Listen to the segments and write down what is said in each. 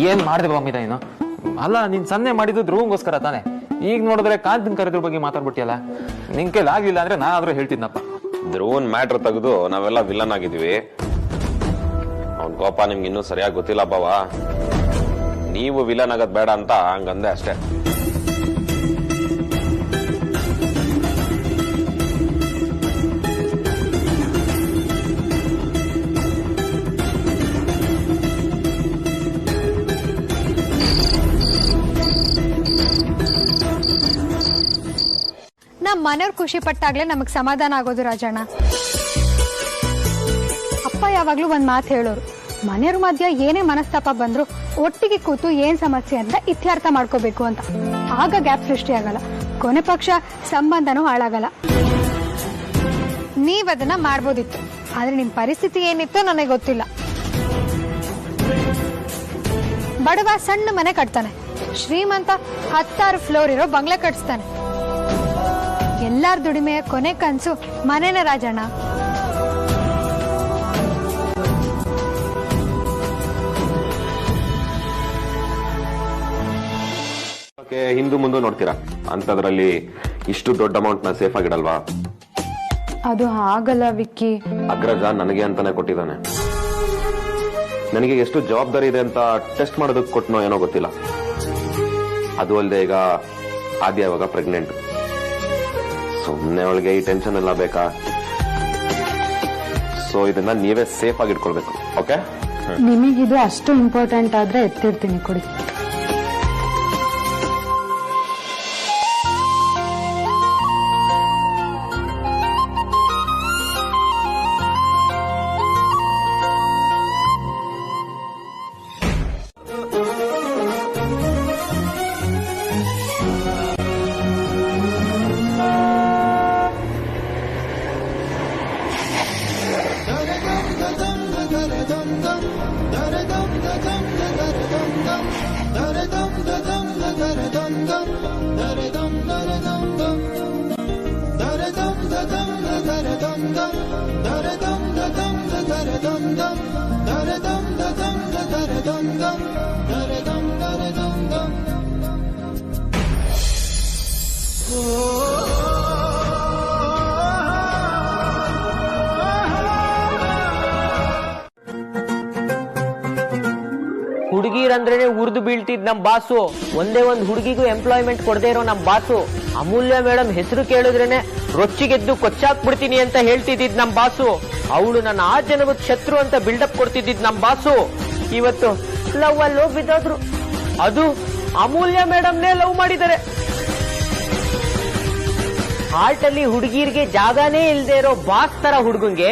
ಏನ್ ಮಾಡಿದೆ ಬಾಮಿದ ನೀನು? ಅಲ್ಲ, ನೀನ್ ಸನ್ನೆ ಮಾಡಿದ್ದು ಧ್ರುವಂಗೋಸ್ಕರ ತಾನೆ. ಈಗ ನೋಡಿದ್ರೆ ಕಾಂತನ್ ಕರೆದ್ರ ಬಗ್ಗೆ ಮಾತಾಡ್ಬಿಟ್ಟಿಯಲ್ಲ. ನಿನ್ ಕೈಲಿ ಆಗ್ಲಿಲ್ಲ ಅಂದ್ರೆ ನಾನಾದ್ರೂ ಹೇಳ್ತಿದ್ನಪ್ಪ. ಧ್ರುವನ್ ಮ್ಯಾಟ್ರ್ ತೆಗೆದು ನಾವೆಲ್ಲ ವಿಲನ್ ಆಗಿದ್ವಿ. ಅವ್ನ ಕೋಪ ನಿಮ್ಗೆ ಇನ್ನೂ ಸರಿಯಾಗಿ ಗೊತ್ತಿಲ್ಲ ಬಾವ. ನೀವು ವಿಲನ್ ಆಗೋದ್ ಬೇಡ ಅಂತ ಹಂಗಂದೆ ಅಷ್ಟೇ. ನಮ್ಮ ಮನೆಯವ್ರು ಖುಷಿ ಪಟ್ಟಾಗ್ಲೇ ನಮಗ್ ಸಮಾಧಾನ ಆಗೋದು ರಾಜಣ್ಣ. ಅಪ್ಪ ಯಾವಾಗ್ಲೂ ಒಂದ್ ಮಾತು ಹೇಳೋರು, ಮನೆಯವ್ರ ಮಧ್ಯ ಏನೇ ಮನಸ್ತಾಪ ಬಂದ್ರು ಒಟ್ಟಿಗೆ ಕೂತು ಏನ್ ಸಮಸ್ಯೆ ಅಂತ ಇತ್ಯರ್ಥ ಮಾಡ್ಕೋಬೇಕು ಅಂತ. ಆಗ ಗ್ಯಾಪ್ ಸೃಷ್ಟಿಯಾಗಲ್ಲ, ಕೊನೆ ಪಕ್ಷ ಸಂಬಂಧನೂ ಹಾಳಾಗಲ್ಲ. ನೀವದನ್ನ ಮಾಡ್ಬೋದಿತ್ತು, ಆದ್ರೆ ನಿಮ್ ಪರಿಸ್ಥಿತಿ ಏನಿತ್ತು ನನಗೆ ಗೊತ್ತಿಲ್ಲ. ಬಡವ ಸಣ್ಣ ಮನೆ ಕಟ್ತಾನೆ, ಶ್ರೀಮಂತ 10 ಫ್ಲೋರ್ ಇರೋ ಬಂಗ್ಲೆ ಕಟ್ಸ್ತಾನೆ. ಎಲ್ಲಾರ ದುಡಿಮೆಯ ಕೊನೆ ಕನ್ಸು ಮನೆನೇ ರಾಜಣ್ಣ. ಹಿಂದೂ ಮುಂದೆ ನೋಡ್ತೀರಾ, ಅಂತದ್ರಲ್ಲಿ ಇಷ್ಟು ದೊಡ್ಡ ಅಮೌಂಟ್ ನ ಸೇಫ್ ಆಗಿಡಲ್ವಾ? ಅದು ಆಗಲ್ಲ ವಿಕ್ಕಿ. ಅಗ್ರಜ ನನಗೆ ಅಂತಾನೆ ಕೊಟ್ಟಿದ್ದಾನೆ. ನನಗೆ ಎಷ್ಟು ಜವಾಬ್ದಾರಿ ಇದೆ ಅಂತ ಟೆಸ್ಟ್ ಮಾಡೋದಕ್ಕೆ ಕೊಟ್ಟನೋ ಏನೋ ಗೊತ್ತಿಲ್ಲ. ಅದು ಅಲ್ಲದೆ ಈಗ ಆದ್ಯ ಇವಾಗ ಪ್ರೆಗ್ನೆಂಟ್. ಸುಮ್ಮನೆ ಅವಳಿಗೆ ಈ ಟೆನ್ಷನ್ ಎಲ್ಲ ಬೇಕಾ? ಸೊ ಇದನ್ನ ನೀವೇ ಸೇಫ್ ಆಗಿ ಇಟ್ಕೊಳ್ಬೇಕು. ಓಕೆ, ನಿಮಗಿದು ಅಷ್ಟು ಇಂಪಾರ್ಟೆಂಟ್ ಆದ್ರೆ ಎತ್ತಿರ್ತೀನಿ, ಕೊಡಿ. ಹುಡುಗಿರಂದ್ರೇನೆ ಉರ್ದು ಬೀಳ್ತಿದ್ ನಮ್ ಬಾಸು. ಒಂದೇ ಒಂದ್ ಹುಡುಗಿಗೂ ಎಂಪ್ಲಾಯ್ಮೆಂಟ್ ಕೊಡದೇ ಇರೋ ನಮ್ ಬಾಸು. ಅಮೂಲ್ಯ ಮೇಡಮ್ ಹೆಸರು ಕೇಳಿದ್ರೇನೆ ರೊಚ್ಚಿಗೆದ್ದು ಕೊಚ್ಚಾಕ್ಬಿಡ್ತೀನಿ ಅಂತ ಹೇಳ್ತಿದ್ದಿದ್ ನಮ್ ಬಾಸು. ಅವಳು ನನ್ನ ಆ ಜನವತ್ ಶತ್ರು ಅಂತ ಬಿಲ್ಡಪ್ ಕೊಡ್ತಿದ್ದಿದ್ ನಮ್ ಬಾಸು. ಇವತ್ತು ಲವ್ ಅಲ್ಲಿ ಬಿದ್ದೋದ್ರು. ಅದು ಅಮೂಲ್ಯ ಮೇಡಮ್ನೇ ಲವ್ ಮಾಡಿದ್ದಾರೆ. ಹಾರ್ಟ್ ಅಲ್ಲಿ ಹುಡುಗಿರ್ಗೆ ಜಾಗನೇ ಇಲ್ದೇ ಇರೋ ಬಾಸ್ ತರ ಹುಡುಗಂಗೆ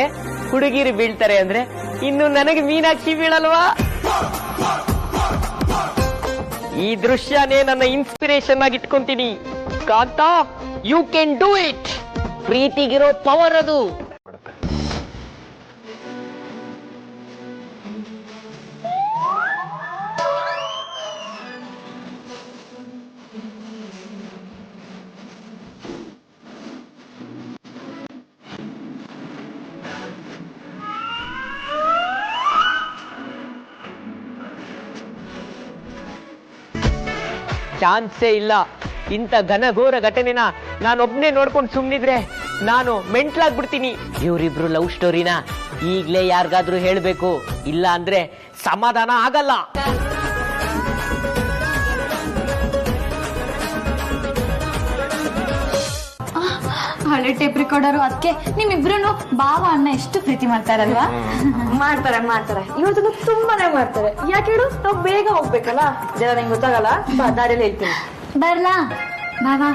ಹುಡುಗಿರು ಬೀಳ್ತಾರೆ ಅಂದ್ರೆ ಇನ್ನು ನನಗೆ ಮೀನಾಕ್ಷಿ ಬೀಳಲ್ವಾ? ಈ ದೃಶ್ಯನೇ ನನ್ನ ಇನ್ಸ್ಪಿರೇಷನ್ ಆಗಿ ಇಟ್ಕೊಂತೀನಿ. Kantha, you can do it. ಪ್ರೀತಿಗಿರೋ ಪವರ್ ಅದು. ಚಾನ್ಸೇ ಇಲ್ಲ. ಇಂಥ ಘನಘೋರ ಘಟನೆನ ನಾನೊಬ್ನೇ ನೋಡ್ಕೊಂಡು ಸುಮ್ನಿದ್ರೆ ನಾನು ಮೆಂಟ್ಲಾಗ್ಬಿಡ್ತೀನಿ. ಇವರಿಬ್ರು ಲವ್ ಸ್ಟೋರಿನ ಈಗ್ಲೇ ಯಾರಿಗಾದ್ರೂ ಹೇಳ್ಬೇಕು, ಇಲ್ಲ ಅಂದ್ರೆ ಸಮಾಧಾನ ಆಗಲ್ಲ. ಹಳೆ ಟೇಪ್ ರೆಕಾರ್ಡರು. ಅದಕ್ಕೆ ನಿಮ್ಮಿಬ್ರು ಬಾವ ಅಣ್ಣ ಎಷ್ಟು ಪ್ರೀತಿ ಮಾಡ್ತಾರಲ್ವಾ? ಮಾಡ್ತಾರೆ ಇವತ್ತು ತುಂಬಾನೇ ಮಾಡ್ತಾರೆ. ಯಾಕೆ ಹೇಳು, ನಾವು ಬೇಗ ಹೋಗ್ಬೇಕಲ್ಲ, ಜನ ನಂಗೆ ಗೊತ್ತಾಗಲ್ಲ. ದಾರಿಯಲ್ಲಿ ಹೇಳ್ತೀನಿ. ಬರ್ಲಾ ಬಾವಾ,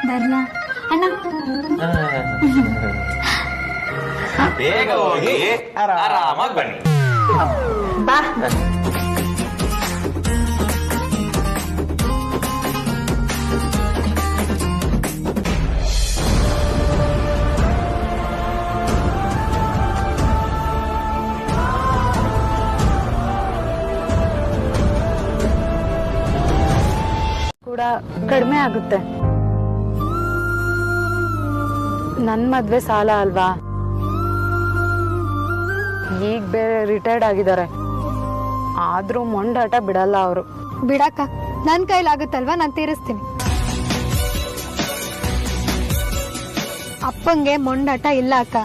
ಬರ್ಲಾ ಅಣ್ಣ? ಬೇಗ ಹೋಗಿ ಆರಾಮಾಗಿ ಬನ್ನಿ. ಬಾ. ಕೂಡ ಕಡಿಮೆ ಆಗುತ್ತೆ. ನನ್ ಮದ್ವೆ ಸಾಲ ಅಲ್ವಾ, ಈಗ ಬೇರೆ ರಿಟೈರ್ಡ್ ಆಗಿದ್ದಾರೆ. ಆದ್ರೂ ಮೊಂಡಾಟ ಬಿಡಲ್ಲ ಅವರು. ಬಿಡಕ್ಕ, ನನ್ ಕೈಲಾಗುತ್ತಲ್ವಾ, ನಾನು ತೀರಿಸ್ತೀನಿ. ಅಪ್ಪಂಗೆ ಮೊಂಡಾಟ ಇಲ್ಲ ಅಕ್ಕ,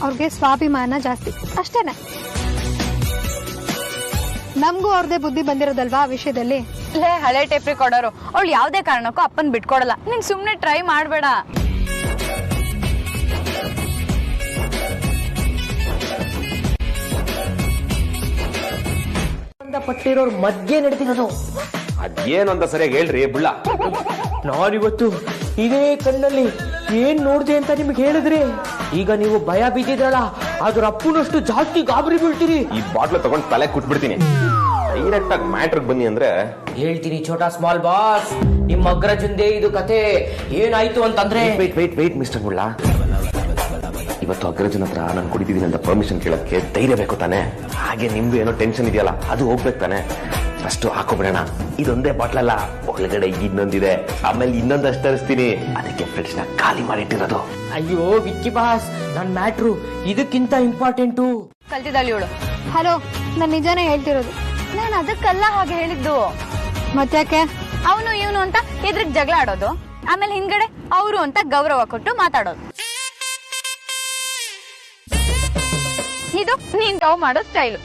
ಅವ್ರಿಗೆ ಸ್ವಾಭಿಮಾನ ಜಾಸ್ತಿ ಅಷ್ಟೇನೆ. ನಮ್ಗೂ ಅವ್ರದೇ ಬುದ್ಧಿ ಬಂದಿರೋದಲ್ವಾ ಆ ವಿಷಯದಲ್ಲಿ. ಲೇ ಹಳೆ ಟೇಪ್ ರೆಕಾರ್ಡರು, ಅವಳು ಯಾವ್ದೇ ಕಾರಣಕ್ಕೂ ಅಪ್ಪನ್ ಬಿಟ್ಕೊಡಲ್ಲ. ನೀನ್ ಸುಮ್ನೆ ಟ್ರೈ ಮಾಡ್ಬೇಡ. ಪಟ್ಟಿರೋರ್ ಮಧ್ಯೆ ನಡೆದಿರೋದು ಅದೇನು ಅಂತ ಸರಿಯಾಗಿ ಹೇಳ್ರಿ ಬುಳ್ಳ. ನಾನಿವತ್ತು ಇದೇ ಕಣ್ಣಲ್ಲಿ ಏನ್ ನೋಡ್ದೆ ಅಂತ ನಿಮ್ಗೆ ಹೇಳಿದ್ರೆ ಈಗ ನೀವು ಭಯ ಬಿದ್ದಿದ್ರಲ್ಲ, ಅದ್ರ ಅಪ್ಪನಷ್ಟು ಜಾಸ್ತಿ ಗಾಬರಿ ಬೀಳ್ತೀರಿ. ಈ ಬಾಟ್ಲು ತಗೊಂಡ್ ತಲೆ ಕುಟ್ಬಿಡ್ತೀನಿ. ಡೈರೆಕ್ಟ್ ಆಗಿ ಮ್ಯಾಟ್ರಿಗೆ ಬನ್ನಿ ಅಂದ್ರೆ ಹೇಳ್ತೀನಿ ಛೋಟಾ ಸ್ಮಾಲ್ ಬಾಸ್, ನಿಮ್ಮ ಅಗ್ರಜಂದೆ ಇದು ಕತೆ ಏನಾಯ್ತು ಅಂತಂದ್ರೆ. ವೇಟ್ ಮಿಸ್ಟರ್ ಬುಳ್ಳ, ಇವತ್ತು ಅಗ್ರಜನ ಹತ್ರ ನಾನು ಕುಡಿತಿದ್ದೀನಿ ಅಂತ ಪರ್ಮಿಷನ್ ಕೇಳಕ್ಕೆ ಧೈರ್ಯ ಬೇಕು ತಾನೆ. ಹಾಗೆ ನಿಮ್ದು ಏನೋ ಟೆನ್ಷನ್ ಇದೆಯಲ್ಲ, ಅದು ಹೋಗ್ಬೇಕು ತಾನೆ. ಅಷ್ಟು ಹಾಕೋಬಿಡೋಣ. ಇದೊಂದೇ ಬಾಟ್ಲಲ್ಲ, ಒಳಗಡೆ ಇನ್ನೊಂದಿದೆ, ಆಮೇಲೆ ಇನ್ನೊಂದಷ್ಟು ತರಿಸ್ತೀನಿ. ಅದಕ್ಕೆ ಫ್ರಿಡ್ಜ್ ನ ಖಾಲಿ ಮಾಡಿಟ್ಟಿರೋದು. ಅಯ್ಯೋ ವಿಕ್ಕಿ ಬಾಸ್, ನನ್ ಮ್ಯಾಟ್ರು ಇದಕ್ಕಿಂತ ಇಂಪಾರ್ಟೆಂಟು. ಕಲ್ತಿದ್ದಾಳಿ ಇವಳು. ಹಲೋ, ನಾನು ನಿಜಾನೇ ಹೇಳ್ತಿರೋದು. ನಾನು ಅದಕ್ಕಲ್ಲ ಹಾಗೆ ಹೇಳಿದ್ದು. ಮತ್ತ್ಯಾಕೆ? ಅವನು ಇವನು ಅಂತ ಎದ್ರಿಗೆ ಜಗಳ ಆಡೋದು, ಆಮೇಲೆ ಹಿಂದ್ಗಡೆ ಅವರು ಅಂತ ಗೌರವ ಕೊಟ್ಟು ಮಾತಾಡೋದು. ಇದು ನೀನ್ ಲವ್ ಮಾಡೋ ಸ್ಟೈಲು.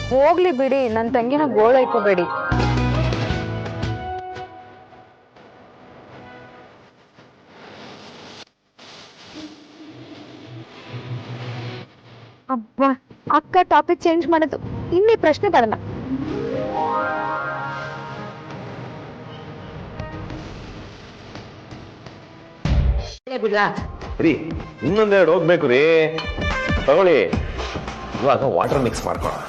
ಹೋಗ್ಲಿ ಬಿಡಿ, ನನ್ ತಂಗಿನ ಗೋಳೈಕೋಬೇಡಿ. ಅಬ್ಬಾ, ಅಕ್ಕ ಟಾಪಿಕ್ ಚೇಂಜ್ ಮಾಡೋದು ಇನ್ನೇ ಪ್ರಶ್ನೆ ಬರಲ್ಲ. ರೀ ಇನ್ನೊಂದೆರಡು ಹೋಗ್ಬೇಕು ರೀ, ತಗೊಳ್ಳಿ. ಇವಾಗ ವಾಟರ್ ಮಿಕ್ಸ್ ಮಾಡ್ಕೊಳ್ಳೋಣ.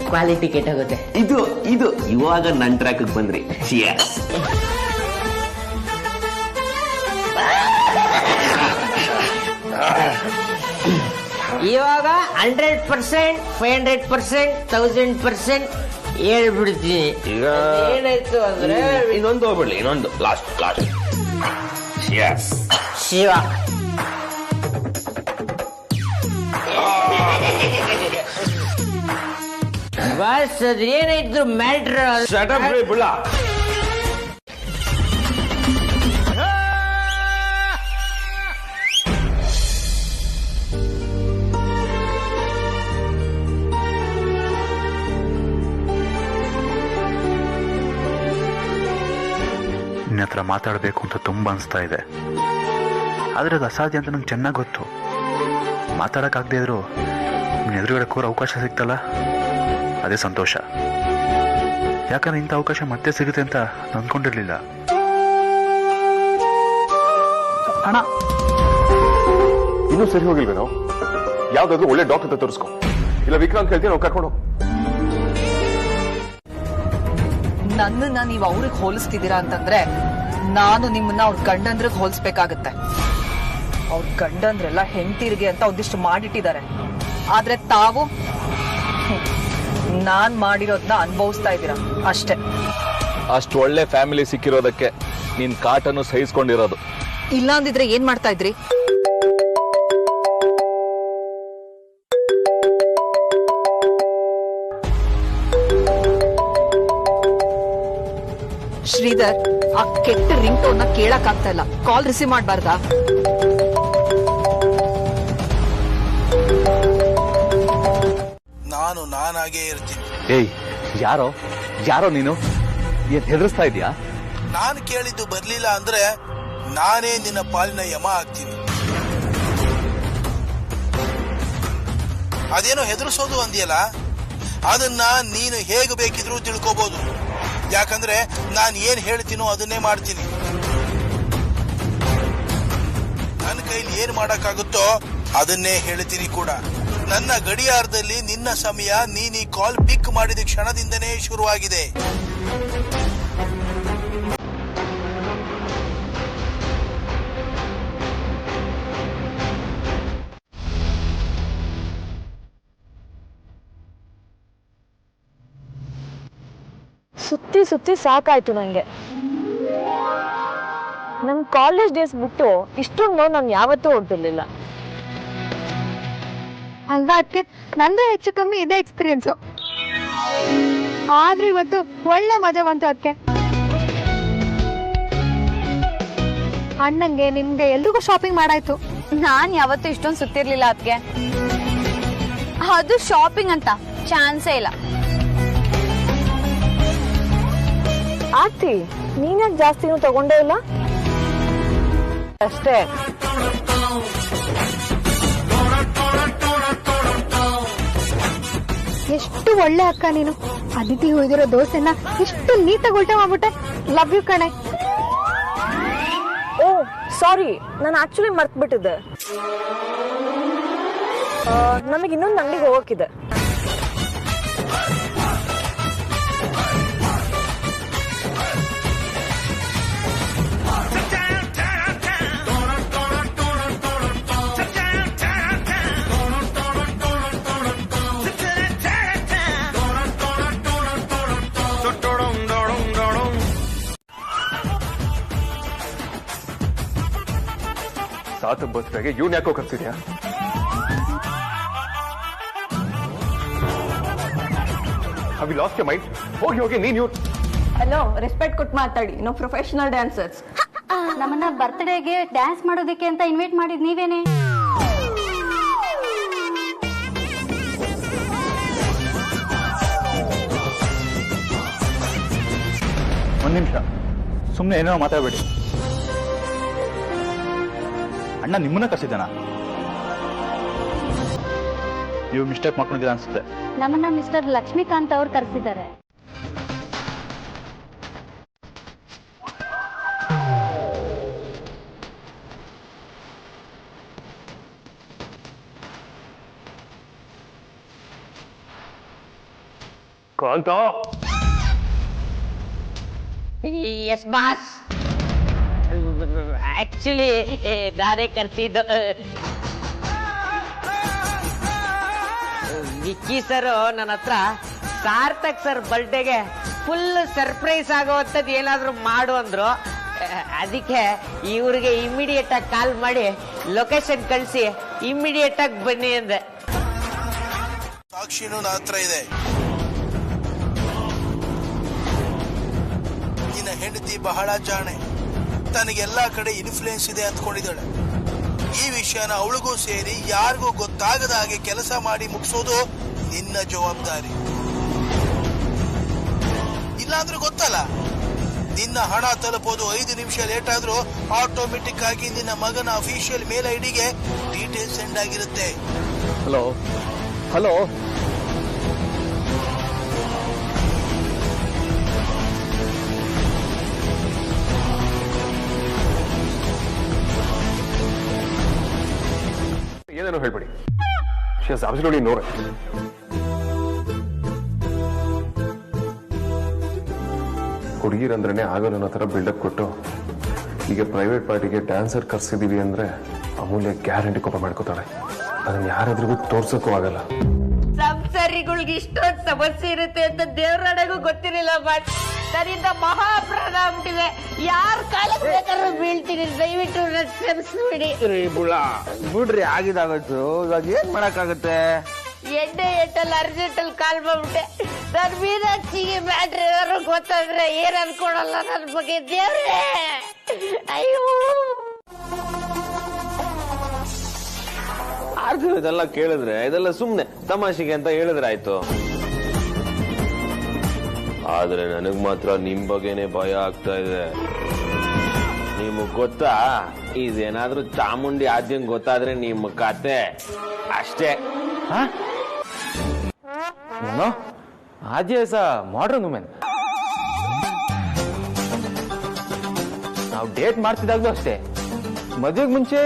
ಕ್ವಾಲಿಟಿ ಕೆಟ್ಟಾಗುತ್ತೆ. ಇದು ಇವಾಗ ನನ್ ಟ್ರ್ಯಾಕ್ ಬಂದ್ರಿ. Cheers. ಇವಾಗ 100%, 500%, 1000% ಹೇಳ್ಬಿಡ್ತೀನಿ. ಈಗ ಏನಾಯ್ತು ಅಂದ್ರೆ ಇನ್ನೊಂದು ಹೋಗ್ಬಿಡ್ಲಿ, ಇನ್ನೊಂದು ಲಾಸ್ಟ್. Cheers. ಶಿವ ಬಾಸ್, ಅದೇನಾಯ್ತು ಮ್ಯಾಟ್ರ್? Shut up, ರೀ ಬುಳ್ಳ. ನಿನ್ನ ಹತ್ರ ಮಾತಾಡಬೇಕು ಅಂತ ತುಂಬ ಅನಿಸ್ತಾ ಇದೆ, ಆದರೆ ಅದು ಅಸಾಧ್ಯ ಅಂತ ನಂಗೆ ಚೆನ್ನಾಗಿ ಗೊತ್ತು. ಮಾತಾಡೋಕ್ಕಾಗದೇ ಇದ್ರು ನಿನ್ನ ಎದುರುಗಡೆ ಕೂರೋ ಅವಕಾಶ ಸಿಗ್ತಲ್ಲ, ಅದೇ ಸಂತೋಷ. ಯಾಕಂದ್ರೆ ಇಂಥ ಅವಕಾಶ ಮತ್ತೆ ಸಿಗುತ್ತೆ ಅಂತ ಅಂದ್ಕೊಂಡಿರ್ಲಿಲ್ಲ. ಅಣ್ಣ, ಇನ್ನೂ ಸರಿ ಹೋಗಿಲ್ವೇನೋ? ಯಾವ್ದಾದ್ರು ಒಳ್ಳೆ ಡಾಕ್ಟರ್ ಹತ್ರ ತೋರಿಸ್ಕೊ, ಇಲ್ಲ ವಿಕ್ರಾಂತ್ ಹೇಳ್ತೀನಿ, ನಾವು ಕರ್ಕೊಂಡು. ನನ್ನನ್ನ ನೀವು ಅವ್ರಿಗೆ ಹೋಲಿಸ್ತಿದ್ದೀರಾ ಅಂತಂದ್ರೆ ನಾನು ನಿಮ್ಮನ್ನ ಅವ್ರ ಗಂಡಂದ್ರಿಗೆ ಹೋಲಿಸ್ಬೇಕಾಗತ್ತೆ. ಅವ್ರ ಗಂಡಂದ್ರೆಲ್ಲ ಹೆಂಡತಿರಿಗೆ ಅಂತ ಒಂದಿಷ್ಟು ಮಾಡಿಟ್ಟಿದ್ದಾರೆ, ಆದ್ರೆ ತಾವು ನಾನ್ ಮಾಡಿರೋದನ್ನ ಅನುಭವಿಸ್ತಾ ಇದ್ದೀರಾ ಅಷ್ಟೇ. ಅಷ್ಟು ಒಳ್ಳೆ ಫ್ಯಾಮಿಲಿ ಸಿಕ್ಕಿರೋದಕ್ಕೆ ನೀನ್ ಕಾಟನ್ನು ಸಹಿಸ್ಕೊಂಡಿರೋದು. ಇಲ್ಲ ಅಂದಿದ್ರೆ ಏನ್ ಮಾಡ್ತಾ ಇದ್ರಿ? ಶ್ರೀಧರ್, ಆ ಕೆಟ್ಟ ರಿಂಗ್ ಟೋನ್ ನ ಕೇಳಕ್ ಆಗ್ತಾ ಇಲ್ಲ. ಕಾಲ್ ರಿಸೀವ್ ಮಾಡ್ಬಾರ್ದಾ? ನಾನು ನಾನಾಗೇ ಇರ್ತೀನಿ. ಏಯ್, ಯಾರೋ ನೀನು? ಏನ್ ಹೆದರ್ಸ್ತಾ ಇದೀಯಾ? ನಾನು ಕೇಳಿದ್ದು ಬರ್ಲಿಲ್ಲ ಅಂದ್ರೆ ನಾನೇ ನಿನ್ನ ಪಾಲಿನ ಯಮ ಆಗ್ತೀನಿ. ಅದೇನೋ ಹೆದರ್ಸೋದು ಅಂದಿಯಲ್ಲ, ಅದನ್ನ ನೀನು ಹೇಗೆ ಬೇಕಿದ್ರೂ ತಿಳ್ಕೋಬಹುದು. ಯಾಕಂದ್ರೆ ನಾನು ಏನ್ ಹೇಳ್ತೀನೋ ಅದನ್ನೇ ಮಾಡ್ತೀನಿ. ನನ್ನ ಕೈಲಿ ಏನ್ ಮಾಡಕ್ಕಾಗುತ್ತೋ ಅದನ್ನೇ ಹೇಳ್ತೀನಿ ಕೂಡ. ನನ್ನ ಗಡಿಯಾರದಲ್ಲಿ ನಿನ್ನ ಸಮಯ ನೀನ್ ಈ ಕಾಲ್ ಪಿಕ್ ಮಾಡಿದ ಕ್ಷಣದಿಂದನೇ ಶುರುವಾಗಿದೆ. ಸುತ್ತಿ ಸುತ್ತಿ ಸಾಕಾಯ್ತು ನಂಗೆ. ನಮ್ ಕಾಲೇಜ್ ಡೇಸ್ ಬಿಟ್ಟು ಇಷ್ಟೊಂದು ನೋವು ನಾನು ಯಾವತ್ತೂ ಹೊಡ್ತಿರ್ಲಿಲ್ಲ. ಹಂಗ ಅದಕ್ಕೆ ನಂದು ಹೆಚ್ಚು ಕಮ್ಮಿ ಇದೇ ಎಕ್ಸ್ಪೀರಿಯನ್ಸು. ಆದ್ರೆ ಇವತ್ತು ಒಳ್ಳೆ ಮಜಾ ಬಂತು ಅದಕ್ಕೆ. ಅಣ್ಣಂಗೆ ನಿಮ್ಗೆ ಎಲ್ರಿಗೂ ಶಾಪಿಂಗ್ ಮಾಡಾಯ್ತು. ನಾನ್ ಯಾವತ್ತೂ ಇಷ್ಟೊಂದು ಸುತ್ತಿರ್ಲಿಲ್ಲ ಅದಕ್ಕೆ. ಅದು ಶಾಪಿಂಗ್ ಅಂತ ಚಾನ್ಸೇ ಇಲ್ಲ. ಆರ್ತಿ ನೀನ್ಯಾಕ್ ಜಾಸ್ತಿನೂ ತಗೊಂಡೇ ಇಲ್ಲ ಅಷ್ಟೇ. ಎಷ್ಟು ಒಳ್ಳೆ ಅಕ್ಕ ನೀನು. ಅದಿತಿ ಹೊಯ್ದಿರೋ ದೋಸೆನ ಎಷ್ಟು ನೀಟಾಗಿ ಉಲ್ಟಾ ಮಾಡ್ಬಿಟ್ಟೆ. ಲವ್ ಯು ಕಣೆ. ಓ ಸಾರಿ, ನಾನು ಆಕ್ಚುಲಿ ಮರ್ತ್ಬಿಟ್ಟಿದ್ದೆ. ನಮಗೆ ಇನ್ನೊಂದು ಅಂಗಡಿಗೆ ಹೋಗಕ್ಕಿದೆ. ಸಾತ್ ಬರ್ತ್ಡೇಗೆ ಇವ್ನ ಯಾಕೋ ಕರ್ಸಿದ್ಯಾ? Have you lost your mind? ಹೋಗಿ ನೀನ್ ಇವ್ರು. ಹಲೋ, ರೆಸ್ಪೆಕ್ಟ್ ಕೊಟ್ಟು ಮಾತಾಡಿ. No professional dancers. ನಮ್ಮನ್ನ ಬರ್ತ್ಡೇಗೆ ಡ್ಯಾನ್ಸ್ ಮಾಡೋದಕ್ಕೆ ಅಂತ ಇನ್ವೈಟ್ ಮಾಡಿದ್ ನೀವೇನೆ? ಒಂದ್ ನಿಮಿಷ, ಸುಮ್ಮನೆ ಏನೋ ಮಾತಾಡ್ಬೇಡಿ. ಅಣ್ಣ ನಿಮ್ಮನ್ನ ಕರ್ಸಿದ್ದಾನ? ನೀವು ಮಿಸ್ಟೇಕ್ ಮಾಡ್ಕೊಂಡಿದ್ದೀರ ಅನ್ಸುತ್ತೆ. ನಮ್ಮನ್ನ ಮಿಸ್ಟರ್ ಲಕ್ಷ್ಮೀಕಾಂತ್ ಅವ್ರು ಕರೆಸಿದ್ದಾರೆ. ಕಾಂತ, ಎಸ್ ಬಾಸ್. ಆಕ್ಚುಲಿ ನಾನೇ ಕರ್ಸಿದ್ದು. ವಿಕ್ಕಿ ಸರ್ ನನ್ನ ಹತ್ರ ಸಾರ್ಥಕ್ ಸರ್ ಬರ್ಡೇಗೆ ಫುಲ್ ಸರ್ಪ್ರೈಸ್ ಆಗೋವಂಥದ್ದು ಏನಾದ್ರು ಮಾಡು ಅಂದ್ರು. ಅದಕ್ಕೆ ಇವ್ರಿಗೆ ಇಮಿಡಿಯೇಟ್ ಆಗಿ ಕಾಲ್ ಮಾಡಿ ಲೊಕೇಶನ್ ಕಳಿಸಿ ಇಮಿಡಿಯೇಟ್ ಆಗಿ ಬನ್ನಿ ಅಂದೆ. ಸಾಕ್ಷಿನೂ ನನ್ನ ಹತ್ರ ಇದೆ. ನಿನ್ನ ಹೆಂಡತಿ ಬಹಳ ಜಾಣೆ. ತನಗೆಲ್ಲಾ ಕಡೆ ಇನ್ಫ್ಲೂಯೆನ್ಸ್ ಇದೆ ಅಂದ್ಕೊಂಡಿದ್ದಾಳೆ. ಈ ವಿಷಯನ ಅವಳಿಗೂ ಸೇರಿ ಯಾರಿಗೂ ಗೊತ್ತಾಗದ ಹಾಗೆ ಕೆಲಸ ಮಾಡಿ ಮುಗಿಸೋದು ನಿನ್ನ ಜವಾಬ್ದಾರಿ. ಇಲ್ಲಾಂದ್ರೂ ಗೊತ್ತಲ್ಲ, ನಿನ್ನ ಹಣ ತಲುಪೋದು 5 ನಿಮಿಷ ಲೇಟ್ ಆದ್ರೂ ಆಟೋಮೆಟಿಕ್ ಆಗಿ ನಿನ್ನ ಮಗನ ಅಫಿಷಿಯಲ್ ಮೇಲ್ ಐಡಿಗೆ ಡೀಟೇಲ್ಸ್ ಸೆಂಡ್ ಆಗಿರುತ್ತೆ. ಹಲೋ ಹಲೋ, ಏನೇನೋ ಹೇಳ್ಬೇಡಿ. She has absolutely no right. ಹುಡುಗಿರಂದ್ರೆ ಆಗೋ ನನ್ನ ಹತ್ರ ಬಿಲ್ಡಪ್ ಕೊಟ್ಟು ಈಗ ಪ್ರೈವೇಟ್ ಪಾರ್ಟಿಗೆ ಡ್ಯಾನ್ಸರ್ ಕರ್ಸಿದೀವಿ ಅಂದ್ರೆ ಅಮೂಲ್ಯ ಗ್ಯಾರಂಟಿ ಕೋಪ ಮಾಡ್ಕೋತಾಳೆ. ಅದನ್ನ ಯಾರಾದ್ರಿಗೂ ತೋರ್ಸಕ್ಕೂ ಆಗಲ್ಲ. ಸಂಸಾರಿಗಳಿಗೆ ಇಷ್ಟೊಂದು ಸಮಸ್ಯೆ ಇರುತ್ತೆ ಅಂತ ದೇವರಾಡಗೂ ಗೊತ್ತಿರಲಿಲ್ಲ. ಬಟ್ ನನ್ನಿಂದ ಮಹಾ ಅಪರಾಧ ಆಗ್ಬಿಟ್ಟಿದೆ. ಯಾರ ಕಾಲಕ್ಕೆ ಬೇಕಾದ್ರೂ ಬೀಳ್ತೀನಿ. ದಯವಿಟ್ಟು ಕ್ಷಮಿಸ್ಬಿಡಿ. ಬಿಡ್ರಿ, ಆಗಿದಾಗತ್ತು. ಇವಾಗ ಏನ್ ಮಾಡಕ್ಕಾಗತ್ತೆ? ಎಟ್ಟಲ್ಲಿ ಅರ್ಜೆಂಟಲ್ಲಿ ಕಾಲ್ ಮಾಡ್ಬಿಟ್ಟೆ. ನನ್ ಮೀನಾಕ್ಷಿಗೆ ಬ್ಯಾಟ್ರಿ ಏನಾದ್ರು ಗೊತ್ತಾದ್ರೆ ಏನ್ ಅನ್ಕೊಳಲ್ಲ ನನ್ ಬಗ್ಗೆ. ದೇವ್ರೇ, ಅಯ್ಯೋ. ಆರ್ತಿ ಇದೆಲ್ಲ ಕೇಳಿದ್ರೆ ಇದೆಲ್ಲ ಸುಮ್ನೆ ತಮಾಷೆಗೆ ಅಂತ ಹೇಳಿದ್ರೆ ಆಯ್ತು. ಆದ್ರೆ ನನಗ್ ಮಾತ್ರ ನಿಮ್ ಬಗ್ಗೆನೆ ಭಯ ಆಗ್ತಾ ಇದೆ. ನಿಮಗ್ ಗೊತ್ತಾ, ಇದೇನಾದ್ರೂ ಚಾಮುಂಡಿ ಆದ್ಯಂಗ್ ಗೊತ್ತಾದ್ರೆ ನಿಮ್ ಕತೆ ಅಷ್ಟೇ. Adya is a modern women. ನಾವು ಡೇಟ್ ಮಾಡ್ತಿದ್ದಾಗ್ಲೂ ಅಷ್ಟೇ, ಮದುವೆಗೆ ಮುಂಚೆ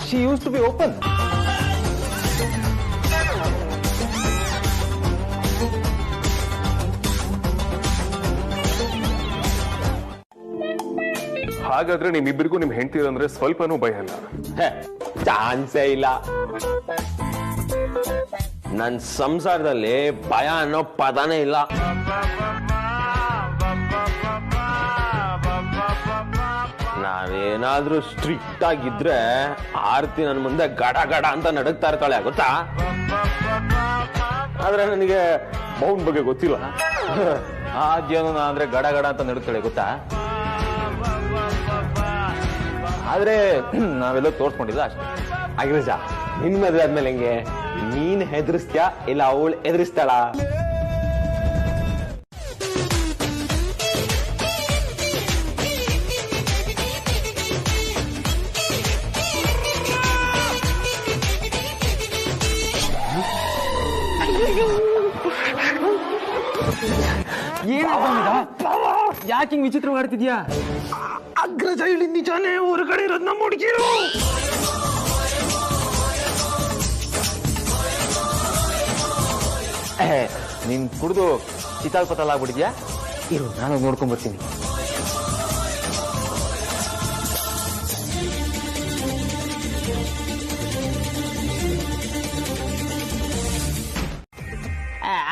she use to be open. ಹಾಗಾದ್ರೆ ನಿಮ್ಮಿಬ್ಬರಿಗೂ ನಿಮ್ ಹೆಂಡತಿ ಅಂದ್ರೆ ಸ್ವಲ್ಪನೂ ಭಯ ಇಲ್ಲ? ಚಾನ್ಸೇ ಇಲ್ಲ. ನನ್ ಸಂಸಾರದಲ್ಲಿ ಭಯ ಅನ್ನೋ ಪದನೇ ಇಲ್ಲ. ನಾವೇನಾದ್ರೂ ಸ್ಟ್ರಿಕ್ಟ್ ಆಗಿದ್ರೆ ಆರ್ತಿ ನನ್ ಮುಂದೆ ಗಡ ಗಡ ಅಂತ ನಡಗ್ತಾ ಇರ್ತಾಳೆ, ಗೊತ್ತಾ? ಆದ್ರೆ ನನಗೆ ಮೌನ್ ಬಗ್ಗೆ ಗೊತ್ತಿಲ್ಲ. ಆದ್ಯನು ಅಂದ್ರೆ ಗಡ ಗಡ ಅಂತ ನಡುತ್ತಾಳೆ ಗೊತ್ತಾ. ಆದ್ರೆ ನಾವೆಲ್ಲ ತೋರ್ಸ್ಕೊಂಡಿಲ್ಲ ಅಷ್ಟೇ. ಅಗ್ರಜ, ನಿನ್ ಮದ್ವೆ ಆದ್ಮೇಲೆ ಹೆಂಗೆ? ನೀನ್ ಹೆದರ್ಸ್ತ್ಯಾ ಇಲ್ಲ ಅವಳು ಎದುರಿಸ್ತಾಳ? ಯಾಕೆ ಹಿಂಗ್ ವಿಚಿತ್ರ ಮಾಡ್ತಿದ್ಯಾ? ಅಗ್ರಜ ಇಲ್ಲಿ ನಿಜಾನೇ ಹೊರಗಡೆ ಇರೋದ್ ನಮ್ಮ ಹುಡುಗಿರು. ನೀನ್ ಕುಡ್ದು ಚಿತಾಲ್ ಪತಾಲ್ ಆಗ್ಬಿಟ್ಟಿದ್ಯಾ? ಇರು, ನಾನು ನೋಡ್ಕೊಂಡ್ ಬರ್ತೀನಿ.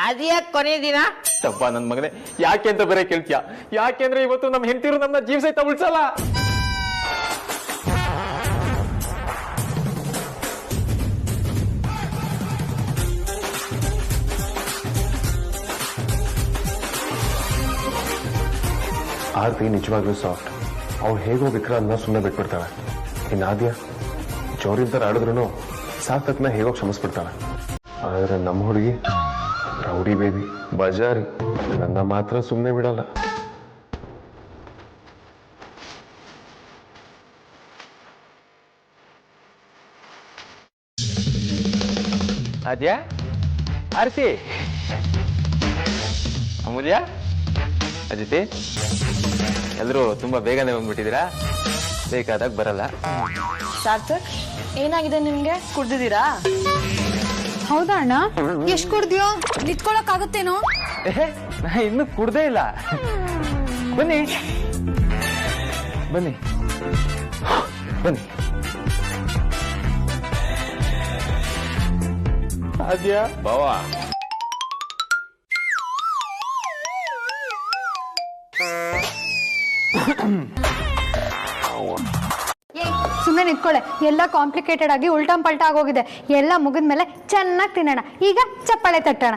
ಅದ್ಯಾಕೆ ಕೊನೆ ದಿನ? ತಪ್ಪ ನನ್ ಮಗನೇ, ಯಾಕೆ ಅಂತ ಬೇರೆ ಕೇಳ್ತೀಯ? ಯಾಕೆಂದ್ರೆ ಇವತ್ತು ನಮ್ ಹೆಂಡತಿರು ನಮ್ಮನ್ನ ಜೀವ ಸಹಿತ ಉಳ್ಸಲ್ಲ. ಆರ್ತಿ ನಿಜವಾಗ್ಲೂ ಸಾಫ್ಟ್. ಅವ್ಳು ಹೇಗೋ ವಿಕ್ರಾಂತ್ನ ಸುಮ್ಮನೆ ಬಿಟ್ಬಿಡ್ತಾಳೆ. ಇನ್ನು ಆದ್ಯ ಚೋರಿಲ್ ತರ ಆಡಿದ್ರು ಸಾರ್ಥಕ್ನ ಹೇಗೋ ಕ್ಷಮಿಸ್ಬಿಡ್ತಾಳೆ. ಆದ್ರೆ ನಮ್ಮ ಹುಡುಗಿ ರೌಡಿ ಬೇಬಿ ಬಜಾರಿ, ನನ್ನ ಮಾತ್ರ ಸುಮ್ಮನೆ ಬಿಡಲ್ಲ. ಆದ್ಯಾ, ಆರ್ತಿ, ಅಮೂಲ್ಯ, ಅಜಿತಿ, ಎಲ್ರು ತುಂಬಾ ಬೇಗನೆ ಬಂದ್ಬಿಟ್ಟಿದ್ದೀರಾ. ಬೇಕಾದಾಗ ಬರಲ್ಲ. ಸಾರ್ಥಕ್, ಏನಾಗಿದೆ ನಿಮ್ಗೆ? ಕುಡ್ದಿದ್ದೀರಾ? ಹೌದಾ ಅಣ್ಣ? ಎಷ್ಟ್ ಕುಡ್ದ್ಯೋ? ನಿಂತ್ಕೊಳಕ್ ಆಗುತ್ತೇನೋ? ನಾ ಇನ್ನು ಕುಡ್ದೇ ಇಲ್ಲ. ಬನ್ನಿ ಬನ್ನಿ ಬನ್ನಿ. ಆದ್ಯಾ ಬಾವಾ, ಸುಮ್ಮನೆ ನಿಂತ್ಕೊಳ್ಳೆ. ಎಲ್ಲ ಕಾಂಪ್ಲಿಕೇಟೆಡ್ ಆಗಿ ಉಲ್ಟಂ ಪಲ್ಟಾ ಆಗೋಗಿದೆ. ಎಲ್ಲ ಮುಗಿದ್ಮೇಲೆ ಚೆನ್ನಾಗಿ ತಿನ್ನೋಣ. ಈಗ ಚಪ್ಪಾಳೆ ತಟ್ಟೋಣ.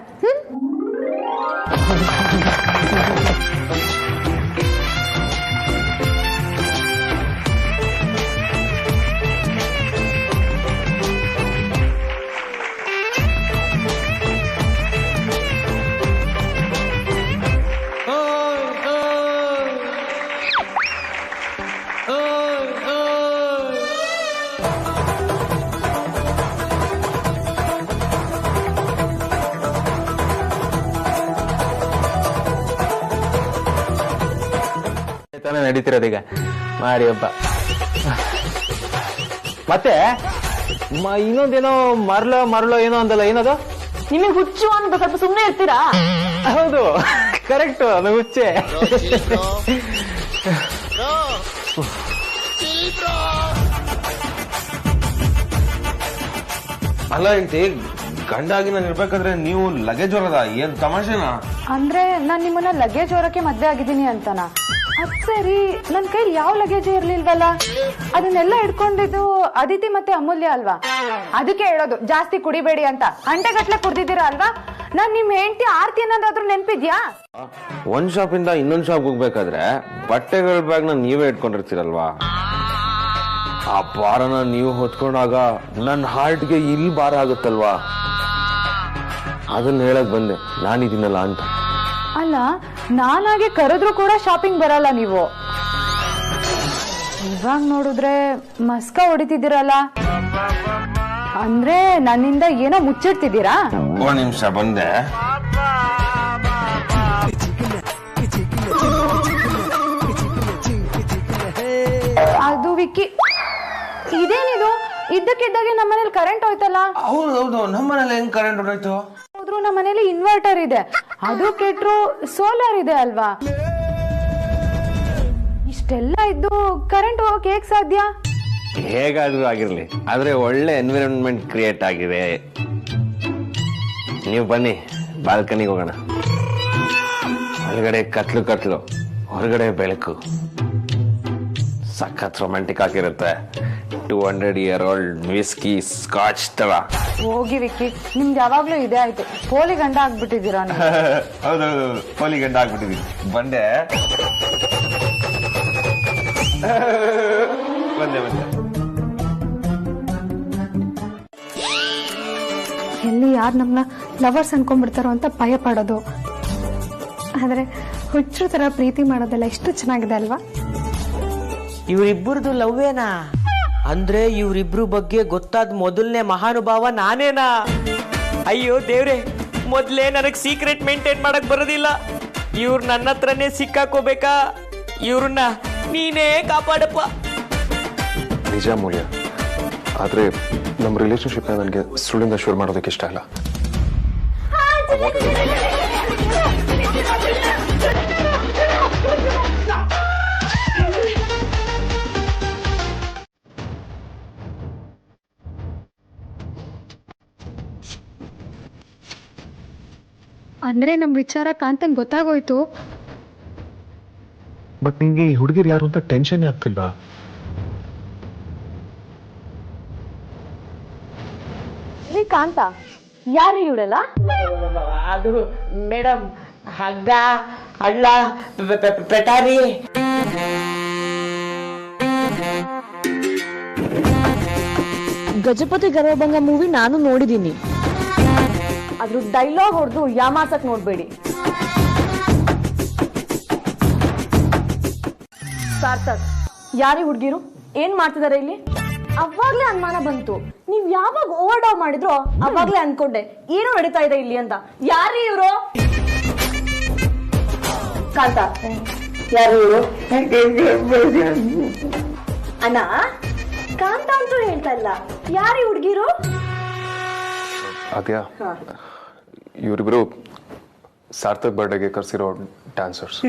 ತಾನೇ ನಡೀತಿರೋದೀಗ. ಮಾಡಿ ಹಬ್ಬ. ಮತ್ತೆ ಇನ್ನೊಂದೇನೋ ಮರಳೋ ಏನೋ ಅಂದಲ್ಲ, ಏನದು? ನಿಮಗೆ ಹುಚ್ಚು ಅಂತ ಸ್ವಲ್ಪ ಸುಮ್ಮನೆ ಇರ್ತೀರಾ? ಹೌದು, ಕರೆಕ್ಟ್, ಅದು ಹುಚ್ಚೆ. ಅಲ್ಲ ಹೆಂಡತಿ, ಗಂಡಾಗಿ ನಾನು ಇರ್ಬೇಕಾದ್ರೆ ನೀವು ಲಗೇಜ್ ಹೊರದ? ಏನ್ ತಮಾಷೆನಾ? ಅಂದ್ರೆ ನಾನ್ ನಿಮ್ಮನ್ನ ಲಗೇಜ್ ಹೊರಕ್ಕೆ ಮದ್ವೆ ಆಗಿದ್ದೀನಿ ಅಂತನಾ? ಅದ್ ಸರಿ, ನನ್ ಕೈಲಿ ಯಾವ ಲಗೇಜ್ ಇರ್ಲಿಲ್ವಲ್ಲ. ಅದನ್ನೆಲ್ಲ ಇಟ್ಕೊಂಡಿದ್ದು ಅದಿತಿ ಮತ್ತೆ ಅಮೂಲ್ಯ ಅಲ್ವಾ? ಅದಕ್ಕೆ ಹೇಳೋದು ಜಾಸ್ತಿ ಕುಡಿಬೇಡಿ ಅಂತ. ಗಂಟೆಗಟ್ಲೆ ಕುಡ್ದಿದ್ದೀರಾ ಅಲ್ವಾ? ನಾನ್ ನಿಮ್ ಹೆಂಡತಿ ಆರ್ತಿ ಅನ್ನೋದಾದ್ರೂ ನೆನ್ಪಿದ್ಯಾ? ಒಂದ್ ಶಾಪ್ ಇಂದ ಇನ್ನೊಂದ್ ಶಾಪ್ ಹೋಗ್ಬೇಕಾದ್ರೆ ಬಟ್ಟೆಗಳ ಬ್ಯಾಗ್ನ ನೀವೇ ಇಟ್ಕೊಂಡಿರ್ತೀರಲ್ವಾ? ಆ ಭಾರನ ನೀವು ಹೊತ್ಕೊಂಡಾಗ ನನ್ನ ಹಾರ್ಟ್ಗೆ ಇಲ್ಲಿ ಭಾರ ಆಗುತ್ತಲ್ವಾ? ಅದನ್ನ ಹೇಳಕ್ ಬಂದೆ, ನಾನಿದ್ದೀನಲ್ಲ ಅಂತ. ಅಲ್ಲ, ನಾನಾಗೆ ಕರೆದ್ರು ಕೂಡ ಶಾಪಿಂಗ್ ಬರಲ್ಲ ನೀವು. ಇವಾಗ ನೋಡಿದ್ರೆ ಮಸ್ಕ ಹೊಡಿತಿದ್ದೀರಲ್ಲ. ಅಂದ್ರೆ ನನ್ನಿಂದ ಏನೋ ಮುಚ್ಚಿಡ್ತಿದ್ದೀರಾ? ಒಂದ್ ನಿಮಿಷ ಬಂದೆ. ಅದು ವಿಕ್ಕಿ, ಇದೇನಿದು? ಇದ್ದಕ್ಕಿದ್ದಾಗೆ ನಮ್ಮನೇಲಿ ಕರೆಂಟ್ ಹೋಯ್ತಲ್ಲ? ಹೌದೌದು, ನಮ್ಮನೇಲಿ ಹೆಂಗ್ ಕರೆಂಟ್ ಹೊರಟು? ಹೋದ್ರು ನಮ್ಮನೇಲಿ ಇನ್ವರ್ಟರ್ ಇದೆ, ಅದು ಕೆಟ್ರು ಸೋಲಾರ್ ಇದೆ ಅಲ್ವಾ? ಇಷ್ಟೆಲ್ಲ ಇದ್ದು ಕರೆಂಟ್ ಹೋಗಕ್ ಹೇಗ್ ಸಾಧ್ಯ? ಹೇಗಾದ್ರೂ ಆಗಿರ್ಲಿ, ಆದ್ರೆ ಒಳ್ಳೆ ಎನ್ವಿರಾನ್ಮೆಂಟ್ ಕ್ರಿಯೇಟ್ ಆಗಿದೆ. ನೀವು ಬನ್ನಿ, ಬಾಲ್ಕನಿಗೆ ಹೋಗೋಣ. ಒಳಗಡೆ ಕತ್ಲು ಹೊರಗಡೆ ಬೆಳಕು, ಸಖತ್ ರೊಮ್ಯಾಂಟಿಕ್ ಆಗಿರುತ್ತೆ. 200-year-old ವಿಸ್ಕಿ ಸ್ಕಾಚ್ ತರ. ಹೋಗಿ ವಿಕ್ಕಿ, ನಿಮ್ದು ಯಾವಾಗ್ಲೂ ಇದೇ ಆಯ್ತು. ಪೋಲಿ ಗಂಡ ಆಗ್ಬಿಟ್ಟಿದ್ದೀರಾ ನೀವು. ಹೌದೌದು, ಪೋಲಿ ಗಂಡ ಆಗ್ಬಿಟ್ಟಿದೀನಿ. ಬಂದೆ ಎಲ್ಲಿ ಯಾರು ನಮ್ಮನ್ನ ಲವರ್ಸ್ ಅನ್ಕೊಂಡ್ಬಿಡ್ತಾರೋ ಅಂತ ಭಯ ಪಡೋದು. ಆದ್ರೆ ಹುಚ್ಚರು ತರ ಪ್ರೀತಿ ಮಾಡೋದೆಲ್ಲ ಎಷ್ಟು ಚೆನ್ನಾಗಿದೆ ಅಲ್ವಾ? ಇವ್ರಿಬ್ಬರದು ಲವ್ವೇನಾ? ಅಂದ್ರೆ ಇವ್ರಿಬ್ರು ಬಗ್ಗೆ ಗೊತ್ತಾದ ಮೊದಲನೇ ಮಹಾನುಭಾವ ನಾನೇನಾ? ಅಯ್ಯೋ ದೇವ್ರೆ, ಮೊದ್ಲೇ ನನಗ್ ಸೀಕ್ರೆಟ್ ಮೇಂಟೈನ್ ಮಾಡಕ್ ಬರೋದಿಲ್ಲ. ಇವ್ರು ನನ್ನ ಹತ್ರನೇ ಸಿಕ್ಕಾಕೋಬೇಕಾ? ಇವ್ರನ್ನ ನೀನೇ ಕಾಪಾಡಪ್ಪ. ನಿಜ ಮೂಲ್ಯ, ಆದ್ರೆ ನಮ್ಮ ರಿಲೇಶನ್ಶಿಪ್ ನನಗೆ ಸುಳ್ಳಿಂದ ಶುರು ಮಾಡೋದಕ್ಕೆ ಇಷ್ಟ ಇಲ್ಲ. ಅಂದ್ರೆ ನಮ್ ವಿಚಾರ ಕಾಂತನ್ ಗೊತ್ತಾಗೋಯ್ತು. ಬಟ್ ನಿಂಗೆ ಈ ಹುಡುಗಿರು ಯಾರು ಅಂತ ಟೆನ್ಷನ್ ಆಗ್ತಿಲ್ವಾ? ಕಾಂತ, ಯಾರು ಇವಳಲ್ಲ? ಅದು ಮೇಡಮ್, ಹಗ್ಗ, ಹಳ್ಳ, ಪೆಟಾರಿ. ಗಜಪತಿ ಗರ್ವಭಂಗ ಮೂವಿ ನಾನು ನೋಡಿದೀನಿ. ಅದ್ರ ಡೈಲಾಗ್ ಹೊಡೆದು ಯಾಮಾಸಕ್ ನೋಡ್ಬೇಡಿ. ಸಾರ್ಥಕ್, ಯಾರೇ ಹುಡ್ಗಿರು, ಏನ್ ಮಾಡ್ತಿದಾರೆ ಇಲ್ಲಿ? ಅವಾಗ್ಲೇ ಅನುಮಾನ ಬಂತು. ನೀವ್ ಯಾವಾಗ ಓವರ್ ಡೌ ಮಾಡಿದ್ರೋ ಅವಾಗ್ಲೇ ಅನ್ಕೊಂಡೆ ಏನೋ ನಡೀತಾ ಇದೆ ಇಲ್ಲಿ ಅಂತ. ಯಾರೀ ಇವ್ರು? ಕಾಂತ, ಯಾರು ಇವರು? ಅಣ್ಣ, ಕಾಂತ ಅಂತೂ ಹೇಳ್ತಾ ಇಲ್ಲ. ಯಾರೀ ಹುಡ್ಗಿರು? ಅದ್ಯಾ, ಇವರಿಬ್ರು ಸಾರ್ಥಕ್ ಬರ್ಡೇಗೆ ಕರ್ಸಿರೋ ಡ್ಯಾನ್ಸರ್ಸ್.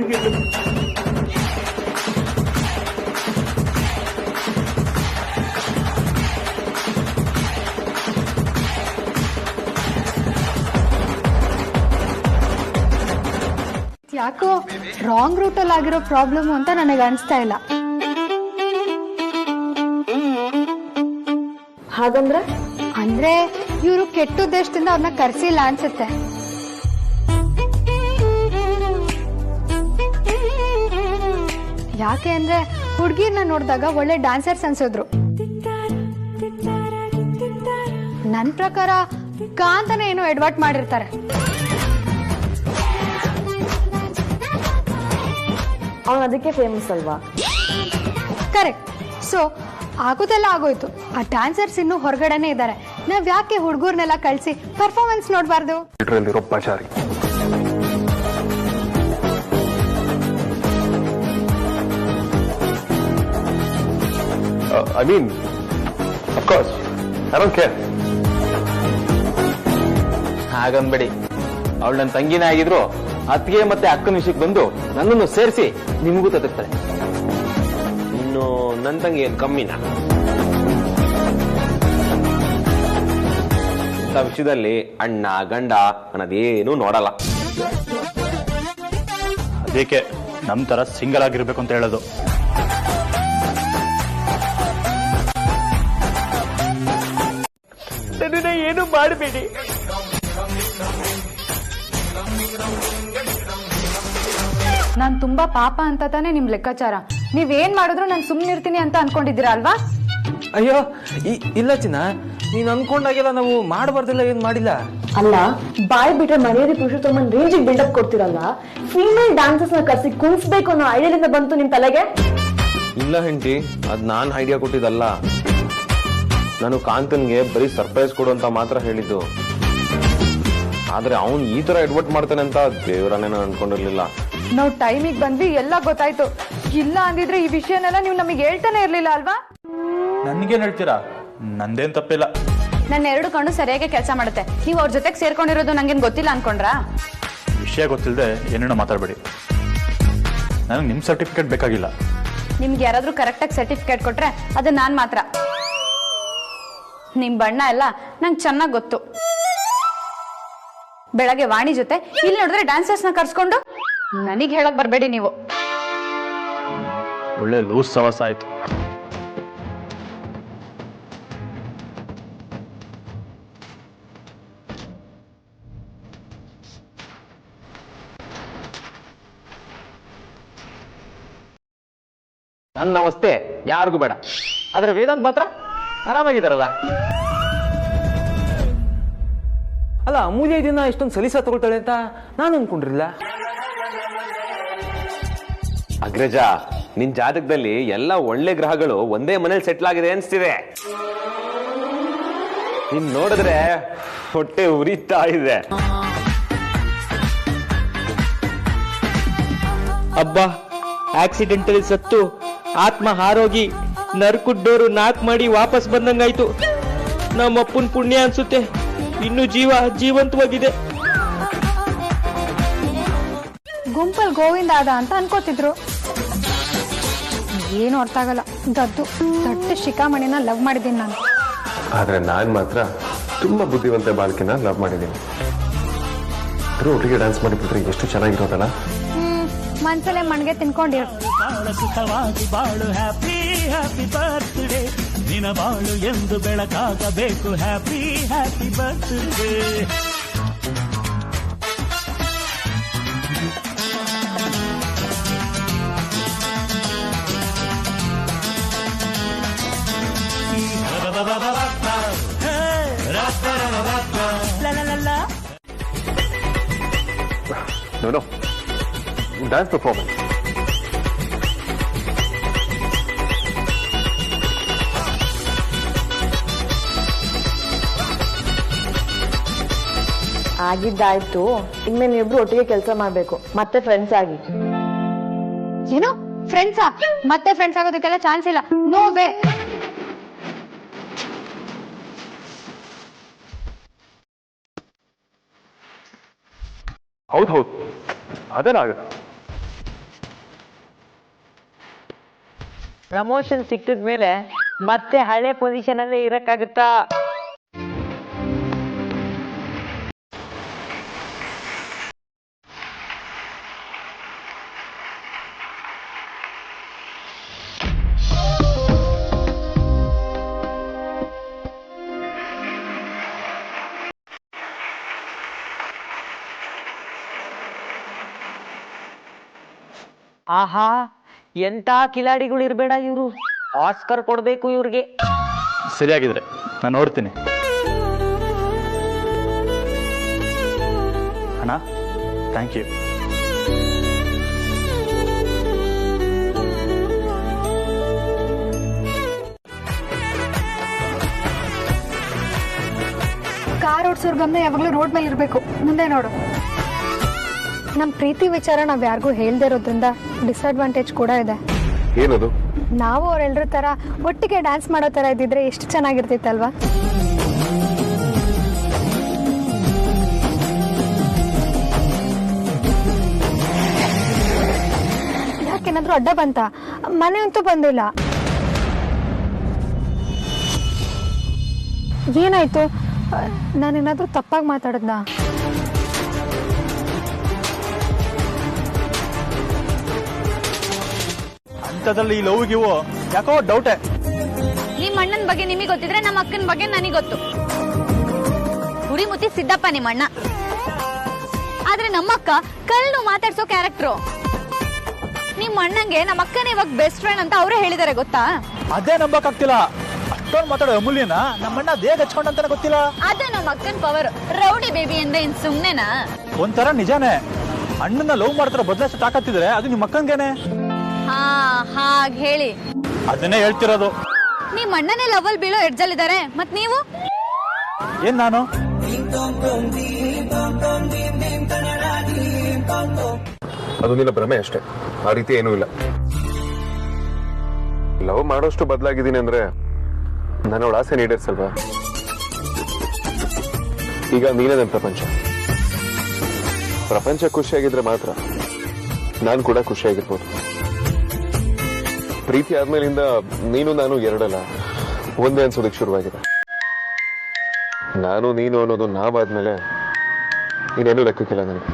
ಯಾಕೋ ರಾಂಗ್ ರೂಟಲ್ಲಿ ಆಗಿರೋ ಪ್ರಾಬ್ಲಮ್ ಅಂತ ನನಗೆ ಅನಿಸ್ತಾ ಇಲ್ಲ. ಹಾಗಂದ್ರೆ? ಅಂದ್ರೆ ಇವರು ಕೆಟ್ಟ ಉದ್ದೇಶದಿಂದ ಅವ್ರನ್ನ ಕರ್ಸಿಲ್ಲ ಅನ್ಸುತ್ತೆ. ಯಾಕೆ ಅಂದ್ರೆ ಹುಡ್ಗಿರ್ನ ನೋಡಿದಾಗ ಒಳ್ಳೆ ಡ್ಯಾನ್ಸರ್ಸ್ ಅನ್ಸಿದ್ರು. ನನ್ ಪ್ರಕಾರ ಕಾಂತನ ಏನೋ ಎಡ್ವರ್ಟ್ ಮಾಡಿರ್ತಾರೆ. ಅವನು ಅದಕ್ಕೆ ಫೇಮಸ್ ಅಲ್ವಾ? ಕರೆಕ್ಟ್. ಸೊ ಆಗೋದೆಲ್ಲ ಆಗೋಯ್ತು. ಆ ಡ್ಯಾನ್ಸರ್ಸ್ ಇನ್ನು ಹೊರಗಡೆನೆ ಇದ್ದಾರೆ. ನಾವ್ ಯಾಕೆ ಹುಡುಗರ್ನೆಲ್ಲ ಕಳ್ಸಿ ಪರ್ಫಾರ್ಮೆನ್ಸ್ ನೋಡ್ಬಾರ್ದು? ಇದರಲ್ಲಿರೋ ಪಚಾರಿ I mean, of course, I don't care. ಹಾಗನ್ಬೇಡಿ. ಅವಳು ನನ್ನ ತಂಗಿನೇ ಆಗಿದ್ರು ಅತ್ತಿಗೆ ಮತ್ತೆ ಅಕ್ಕನ ವಿಷಯಕ್ಕೆ ಬಂದು ನನ್ನನ್ನು ಸೇರಿಸಿ ನಿಮಗೂ ತದಕ್ತಾರೆ. ಇನ್ನು ನನ್ನ ತಂಗಿ ಏನ್ ಕಮ್ಮಿನ? ಇಂಥ ವಿಷಯದಲ್ಲಿ ಅಣ್ಣ ಗಂಡ ಅನ್ನೋದೇನು ನೋಡಲ್ಲ. ಅದಕ್ಕೆ ನಮ್ ತರ ಸಿಂಗಲ್ ಆಗಿರ್ಬೇಕು ಅಂತ ಹೇಳೋದು. ನನ್ನನ್ನ ಏನು ಮಾಡಬೇಡಿ. ನಾನ್ ತುಂಬಾ ಪಾಪ ಅಂತ ತಾನೇ ನಿಮ್ ಲೆಕ್ಕಾಚಾರ. ನೀವೇನ್ ಮಾಡಿದ್ರು ನಾನು ಸುಮ್ನಿರ್ತೀನಿ ಅಂತ ಅನ್ಕೊಂಡಿದ್ದೀರಾ ಅಲ್ವಾ? ಅಯ್ಯೋ ಇಲ್ಲ ಚಿನ್ನ, ನೀನ್ ಅನ್ಕೊಂಡಾಗೆಲ್ಲ ನಾವು ಮಾಡಬಾರ್ದೆಲ್ಲ ಏನ್ ಮಾಡಿಲ್ಲ. ಅಲ್ಲ, ಬಾಯ್ ಬಿಟ್ರೆ ಮರ್ಯಾದೆ ಪುರುಷೋತ್ತಮನ್ ರೇಂಜಿಗೆ ಬಿಲ್ಡಪ್ ಕೊಡ್ತಿರಲ್ಲ. ಫೀಮೇಲ್ ಡ್ಯಾನ್ಸರ್ಸ್ ನ ಕರ್ಸಿ ಕುಣಿಸ್ಬೇಕು ಅನ್ನೋ ಐಡಿಯಾದಿಂದ ಬಂತು ನಿಮ್ ತಲೆಗೆ? ಇಲ್ಲ ಹೆಂಡತಿ, ಅದ್ ನಾನ್ ಐಡಿಯಾ ಕೊಟ್ಟಿದ್ದಲ್ಲ. ನಾನು ಕಾಂತನ್ಗೆ ಬರೀ ಸರ್ಪ್ರೈಸ್ ಕೊಡು ಅಂತ ಮಾತ್ರ ಹೇಳಿದ್ದು. ಆದ್ರೆ ಅವನ್ ಈ ತರ ಎಡ್ವರ್ಟ್ ಮಾಡ್ತಾನೆ ಅಂತ ದೇವರನ್ನೇ ಅನ್ಕೊಂಡಿರ್ಲಿಲ್ಲ. ನಾವು ಟೈಮಿಗೆ ಬಂದ್ವಿ, ಎಲ್ಲ ಗೊತ್ತಾಯ್ತು. ಇಲ್ಲ ಅಂದಿದ್ರೆ ಈ ವಿಷಯನೆಲ್ಲ ನೀವು ನಮಗೆ ಹೇಳ್ತಾನೆ ಇರ್ಲಿಲ್ಲ ಅಲ್ವಾ? ನನ್ಗೇನ್ ಹೇಳ್ತೀರಾ? ನಂದೇನ್ ತಪ್ಪಿಲ್ಲ. ನನ್ನ ಎರಡು ಕಣ್ಣು ಸರಿಯಾಗಿ ಕೆಲಸ ಮಾಡುತ್ತೆ. ನೀವು ಅವ್ರ ಜೊತೆಗೆ ಸೇರ್ಕೊಂಡಿರೋದು ನಂಗೇನ್ ಗೊತ್ತಿಲ್ಲ ಅನ್ಕೊಂಡ್ರಾ? ವಿಷಯ ಗೊತ್ತಿಲ್ಲದೆ ಏನೇನೋ ಮಾತಾಡ್ಬೇಡಿ. ನನಗೆ ನಿಮ್ ಸರ್ಟಿಫಿಕೇಟ್ ಬೇಕಾಗಿಲ್ಲ. ನಿಮ್ಗೆ ಯಾರಾದ್ರೂ ಕರೆಕ್ಟಾಗಿ ಸರ್ಟಿಫಿಕೇಟ್ ಕೊಟ್ರೆ ಅದು ನಾನ್ ಮಾತ್ರ. ನಿಮ್ ಬಣ್ಣ ಎಲ್ಲ ನಂಗೆ ಚೆನ್ನಾಗಿ ಗೊತ್ತು. ಬೆಳಗ್ಗೆ ವಾಣಿ ಜೊತೆ ಇಲ್ಲಿ ನೋಡಿದ್ರೆ ಡ್ಯಾನ್ಸರ್ಸ್ ನ ಕರ್ಸ್ಕೊಂಡು ನನಗೆ ಹೇಳಕ್ ಬರ್ಬೇಡಿ ನೀವು. ಒಳ್ಳೆ ಲೂಸ್ ಸವಾಸ ಆಯ್ತು. ನನ್ನ ನಮಸ್ತೆ ಯಾರಿಗೂ ಬೇಡ, ಆದ್ರೆ ವೇದಾಂತ್ ಮಾತ್ರ ಆರಾಮಾಗಿದ್ದಾರಲ್ಲ. ಅಲ್ಲ, ಅಮೂಲ್ಯ ಇದನ್ನ ಇಷ್ಟೊಂದು ಸಲೀಸ ತಗೊಳ್ತಾಳೆ ಅಂತ ನಾನು ಅನ್ಕೊಂಡಿರಲಿಲ್ಲ. ಅಗ್ರಜ, ನಿನ್ ಜಾತಕದಲ್ಲಿ ಎಲ್ಲ ಒಳ್ಳೆ ಗ್ರಹಗಳು ಒಂದೇ ಮನೇಲಿ ಸೆಟ್ಲ್ ಆಗಿದೆ ಅನ್ಸ್ತಿದೆ. ನೀನ್ ನೋಡಿದ್ರೆ ಹೊಟ್ಟೆ ಉರಿತಾ ಇದೆ. ಅಬ್ಬಾ, ಆಕ್ಸಿಡೆಂಟಲ್ಲಿ ಸತ್ತು ಆತ್ಮ ಹಾರೋಗಿ ನರ್ಕುಡ್ಡೋರು ನಾಕ್ ಮಾಡಿ ವಾಪಸ್ ಬಂದಂಗಾಯ್ತು. ನಮ್ಮಪ್ಪನ ಪುಣ್ಯ ಅನ್ಸುತ್ತೆ, ಇನ್ನು ಜೀವಂತವಾಗಿದೆ. ಗುಂಪಲ್ ಗೋವಿಂದ ಆದ ಅಂತ ಅನ್ಕೋತಿದ್ರು. ಏನು ಅರ್ಥ ಆಗಲ್ಲ. ದೊಡ್ಡ ಶಿಖಾಮಣಿನ ಲವ್ ಮಾಡಿದ್ದೀನಿ ನಾನು. ಆದ್ರೆ ನಾನ್ ಮಾತ್ರ ತುಂಬಾ ಬುದ್ಧಿವಂತ ಬಾಲಕಿನ ಲವ್ ಮಾಡಿದ್ದೀನಿ. ಒಟ್ಟಿಗೆ ಡ್ಯಾನ್ಸ್ ಮಾಡಿಬಿಟ್ರೆ ಎಷ್ಟು ಚೆನ್ನಾಗಿರೋದಲ್ಲ. ಮನ್ಸಲ್ಲೇ ಮಣ್ಗೆ ತಿನ್ಕೊಂಡಿರು. ಸುಖವಾಗಿ ಬಾಳು, ಹ್ಯಾಪಿ ಹ್ಯಾಪಿ ಬರ್ತ್ಡೇ, ನಿನ ಬಾಳು ಎಂದು ಬೆಳಕಾಗಬೇಕು, happy happy birthday. No. Dance performance. ಆಗಿದ್ದಾಯ್ತು, ಇನ್ಮೇಲೆ ನೀವಿಬ್ರು ಒಟ್ಟಿಗೆ ಕೆಲಸ ಮಾಡ್ಬೇಕು, ಮತ್ತೆ ಫ್ರೆಂಡ್ಸ್ ಆಗಿ. ಏನು ಫ್ರೆಂಡ್ಸಾ? ಮತ್ತೆ ಫ್ರೆಂಡ್ಸ್ ಆಗೋದಕ್ಕೆಲ್ಲ ಚಾನ್ಸ್ ಇಲ್ಲ. No way. ಹೌದು, ಅದೇನಾಗುತ್ತೆ. ಪ್ರಮೋಷನ್ ಸಿಕ್ಕಿದ್ಮೇಲೆ ಮತ್ತೆ ಹಳೆ ಪೊಸಿಷನ್ ಅಲ್ಲೇ ಇರಕ್ಕಾಗುತ್ತಾ? ಆಹಾ, ಎಂತ ಕಿಲಾಡಿಗಳು ಇರ್ಬೇಡ ಇವ್ರು. ಆಸ್ಕರ್ ಕೊಡ್ಬೇಕು ಇವ್ರಿಗೆ. ಸರಿಯಾಗಿದ್ರೆ ನಾನು ನೋಡ್ತೀನಿ. ಅಣ್ಣ, ಥ್ಯಾಂಕ್ ಯು. ಕಾರ್ ಓಡಿಸೋರ್ ಗಮನ ಯಾವಾಗ್ಲೂ ರೋಡ್ ಮೇಲೆ ಇರ್ಬೇಕು. ಮುಂದೆ ನೋಡು. ನಮ್ ಪ್ರೀತಿ ವಿಚಾರ ನಾವ್ ಯಾರಿಗೂ ಹೇಳ್ದೇ ಇರೋದ್ರಿಂದ ಡಿಸ್ಅಡ್ವಾಂಟೇಜ್ ಕೂಡ ಇದೆ. ಏನದು? ನಾವು ಅವ್ರೆಲ್ರ ತರ ಒಟ್ಟಿಗೆ ಡ್ಯಾನ್ಸ್ ಮಾಡೋ ತರ ಇದ್ದಿದ್ರೆ ಎಷ್ಟು ಚೆನ್ನಾಗಿರ್ತಿತ್ತಲ್ವಾ? ಯಾಕೇನಾದ್ರೂ ಅಡ್ಡ ಬಂತ? ಮನೆ ಅಂತೂ ಬಂದಿಲ್ಲ. ಏನಾಯ್ತು? ನಾನೇನಾದ್ರೂ ತಪ್ಪಾಗಿ ಮಾತಾಡದ್ನಾ? ಅಂಥದ್ರಲ್ಲಿ ಈ ಲವ್ ಗಿವು ಯಾಕೋ ಡೌಟೇ. ನಿಮ್ಮ ಅಣ್ಣನ ಬಗ್ಗೆ ನಿಮಗೆ ಗೊತ್ತಿದ್ರೆ ನಮ್ಮ ಅಕ್ಕನ ಬಗ್ಗೆ ನನಗೆ ಗೊತ್ತು. ಹುಡಿ ಮುತ್ತಿ ಸಿದ್ದಪ್ಪ ನಿಮ್ಮ ಅಣ್ಣ. ಆದ್ರೆ ನಮ್ಮಕ್ಕ ಕಲ್ಲು ಮಾತಾಡ್ಸೋ ಕ್ಯಾರೆಕ್ಟ್ರು. ನಿಮ್ಮ ಅಣ್ಣಂಗೆ ನಮ್ಮ ಅಕ್ಕನೇ ಇವಾಗ ಬೆಸ್ಟ್ ಫ್ರೆಂಡ್ ಅಂತ ಅವರೇ ಹೇಳಿದಾರೆ, ಗೊತ್ತಾ? ಅದೇ ನಂಬಕ್ಕಾಗ್ತಿಲ್ಲ. ಅಷ್ಟೊಂದು ಮಾತಾಡೋ ಅಮೂಲ್ಯನ ನಮ್ಮಣ್ಣ ದೇಹ ಹಚ್ಕೊಂಡಂತಾನೆ ಗೊತ್ತಿಲ್ಲ. ಅದೇ ನಮ್ಮ ಅಕ್ಕನ ಪವರ್. ರೌಡಿ ಬೇಬಿ ಅಂದ್ರೆ ಇನ್ ಸುಮ್ನೆನಾ? ಒಂಥರ ನಿಜಾನೇ. ಅಣ್ಣನ ಲವ್ ಮಾಡ್ತಾರ ಬದಲಾಯಿಸ ತಾಕತ್ತಿದ್ರೆ ಅದು ನಿಮ್ಮ ಅಕ್ಕಂಗೇನೆ. ಹಾ, ಹಾಗೆ ಹೇಳಿ. ಅದನ್ನೇ ಹೇಳ್ತಿರೋದು. ನಿಮ್ಮ ಅಣ್ಣನೇ ಲವಲ್ ಬೀಳೋ ಎಡ್ಜಲ್ಲಿದ್ದಾರೆ, ಮತ್ ನೀವು? ಏನ್ ನಾನು ಅದು ನಿನ್ನ ಭ್ರಮೆ ಅಷ್ಟೇ, ಆ ರೀತಿ ಏನೂ ಇಲ್ಲ. ಲವ್ ಮಾಡೋಷ್ಟು ಬದಲಾಗಿದ್ದೀನಿ ಅಂದ್ರೆ ನಾನು ಅವಳ ಆಸೆ ಈಡೇರಿಸಲ್ವಾ? ಈಗ ನೀನೇ ನನ್ನ ಪ್ರಪಂಚ ಖುಷಿಯಾಗಿದ್ರೆ ಮಾತ್ರ ನಾನು ಕೂಡ ಖುಷಿಯಾಗಿರ್ಬೋದು. ಪ್ರೀತಿ ಆದ್ಮೇಲಿಂದ ನೀನು ನಾನು ಎರಡಲ್ಲ, ಒಂದೇ ಅನ್ಸೋದಕ್ಕೆ ಶುರುವಾಗಿದೆ. ನಾನು ನೀನು ಅನ್ನೋದು ನಾವಾದ್ಮೇಲೆ ಇನ್ನೇನು ಲೆಕ್ಕಕ್ಕಿಲ್ಲ ನನಗೆ.